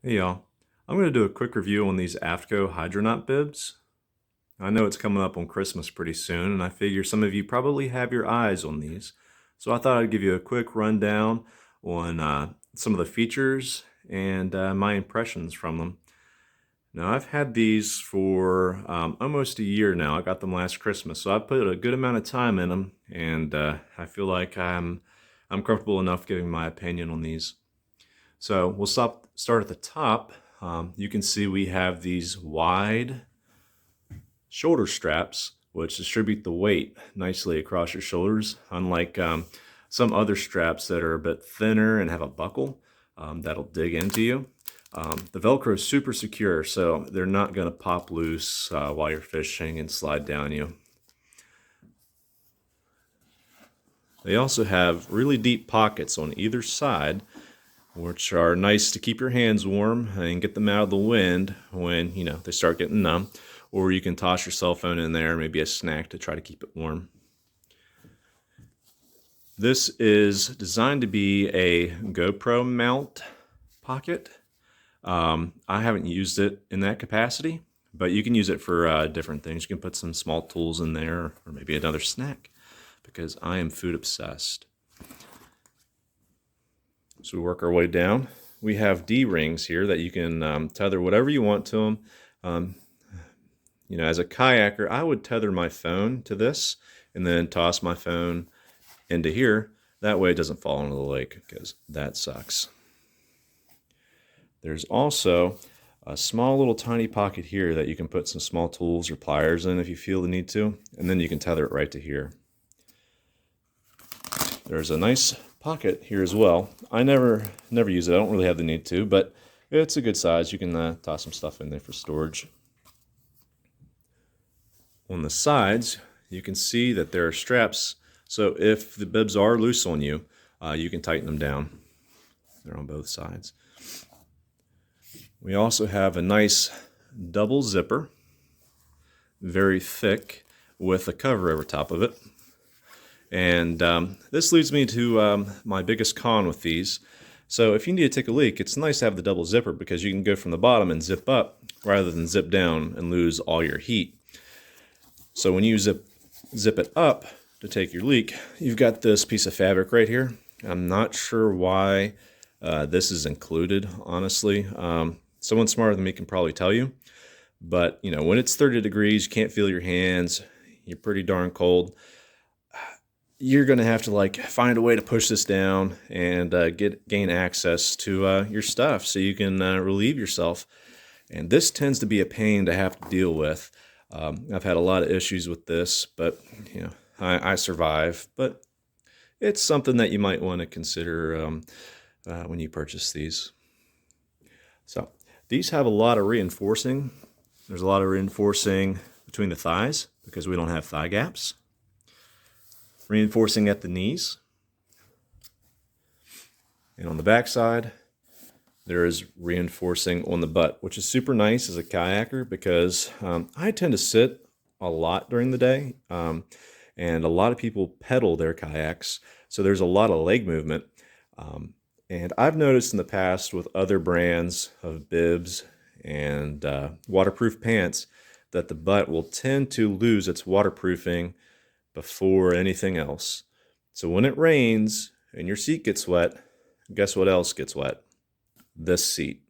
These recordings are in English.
Hey y'all, I'm going to do a quick review on these AFTCO Hydronaut bibs. I know it's coming up on Christmas pretty soon, and I figure some of you probably have your eyes on these. So I thought I'd give you a quick rundown on some of the features and my impressions from them. Now, I've had these for almost a year now. I got them last Christmas, so I put a good amount of time in them, and I feel like I'm comfortable enough giving my opinion on these. So we'll start at the top. You can see we have these wide shoulder straps, which distribute the weight nicely across your shoulders, unlike some other straps that are a bit thinner and have a buckle that'll dig into you. The Velcro is super secure, so they're not going to pop loose while you're fishing and slide down you. They also have really deep pockets on either side, which are nice to keep your hands warm and get them out of the wind when, they start getting numb. Or you can toss your cell phone in there, maybe a snack to try to keep it warm. This is designed to be a GoPro mount pocket. I haven't used it in that capacity, but you can use it for different things. You can put some small tools in there or maybe another snack because I am food obsessed. So we work our way down. We have D-rings here that you can tether whatever you want to them. As a kayaker, I would tether my phone to this and then toss my phone into here. That way it doesn't fall into the lake because that sucks. There's also a small little tiny pocket here that you can put some small tools or pliers in if you feel the need to, and then you can tether it right to here. There's a nice pocket here as well. I never use it. I don't really have the need to, but it's a good size. You can toss some stuff in there for storage. On the sides, you can see that there are straps. So if the bibs are loose on you, you can tighten them down. They're on both sides. We also have a nice double zipper, very thick, with a cover over top of it. And this leads me to my biggest con with these. So if you need to take a leak, it's nice to have the double zipper because you can go from the bottom and zip up rather than zip down and lose all your heat. So when you zip it up to take your leak, you've got this piece of fabric right here. I'm not sure why this is included, honestly. Someone smarter than me can probably tell you. But, when it's 30 degrees, you can't feel your hands, you're pretty darn cold, you're going to have to find a way to push this down and gain access to your stuff so you can relieve yourself. And this tends to be a pain to have to deal with. I've had a lot of issues with this, but I survive. But it's something that you might want to consider when you purchase these. So these have a lot of reinforcing. There's a lot of reinforcing between the thighs because we don't have thigh gaps. Reinforcing at the knees. And on the back side, there is reinforcing on the butt, which is super nice as a kayaker because I tend to sit a lot during the day, and a lot of people pedal their kayaks, so there's a lot of leg movement. And I've noticed in the past with other brands of bibs and waterproof pants that the butt will tend to lose its waterproofing before anything else. So when it rains and your seat gets wet, guess what else gets wet? This seat.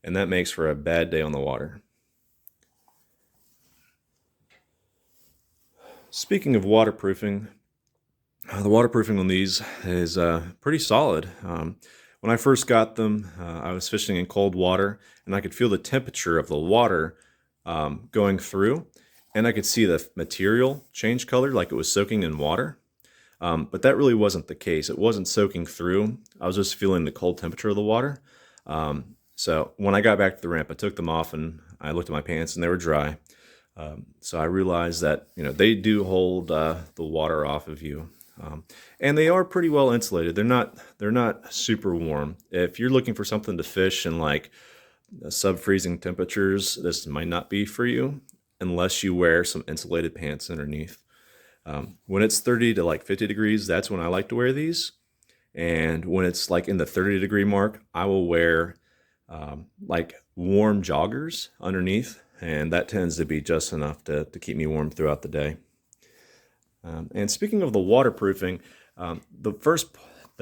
And that makes for a bad day on the water. Speaking of waterproofing, the waterproofing on these is pretty solid. When I first got them, I was fishing in cold water and I could feel the temperature of the water going through, and I could see the material change color like it was soaking in water. But that really wasn't the case. It wasn't soaking through. I was just feeling the cold temperature of the water. So when I got back to the ramp, I took them off and I looked at my pants and they were dry. So I realized that, they do hold the water off of you. And they are pretty well insulated. They're not super warm. If you're looking for something to fish in sub-freezing temperatures, this might not be for you unless you wear some insulated pants underneath. When it's 30 to 50 degrees, that's when I like to wear these. And when it's in the 30 degree mark, I will wear like warm joggers underneath, and that tends to be just enough to keep me warm throughout the day. And speaking of the waterproofing, the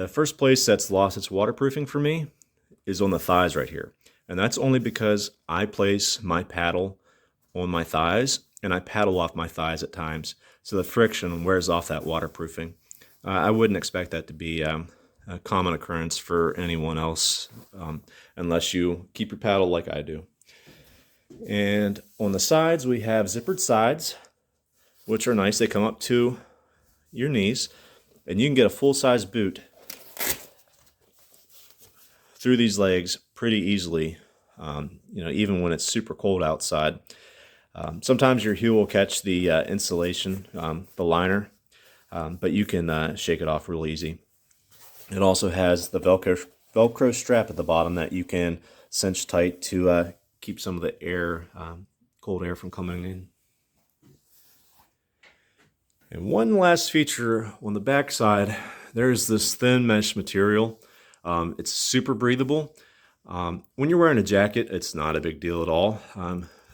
first place that's lost its waterproofing for me is on the thighs right here. And that's only because I place my paddle on my thighs and I paddle off my thighs at times. So the friction wears off that waterproofing. I wouldn't expect that to be a common occurrence for anyone else unless you keep your paddle like I do. And on the sides, we have zippered sides, which are nice. They come up to your knees, and you can get a full-size boot through these legs pretty easily, even when it's super cold outside. Sometimes your heel will catch the insulation, the liner, but you can shake it off real easy. It also has the Velcro strap at the bottom that you can cinch tight to keep some of the air, cold air from coming in. And one last feature on the back side, there's this thin mesh material. It's super breathable. When you're wearing a jacket, it's not a big deal at all.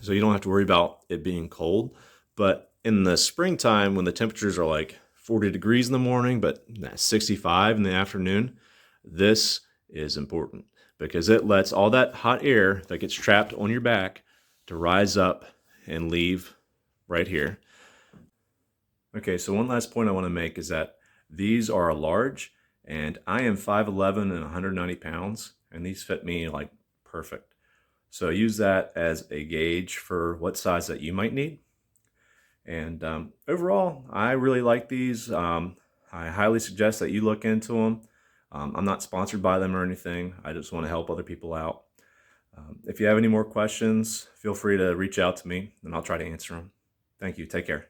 So you don't have to worry about it being cold. But in the springtime, when the temperatures are like 40 degrees in the morning, but 65 in the afternoon, this is important because it lets all that hot air that gets trapped on your back to rise up and leave right here. Okay, so one last point I want to make is that these are a large, and I am 5'11" and 190 pounds, and these fit me like perfect. So use that as a gauge for what size that you might need. And overall, I really like these. I highly suggest that you look into them. I'm not sponsored by them or anything. I just want to help other people out. If you have any more questions, feel free to reach out to me, and I'll try to answer them. Thank you. Take care.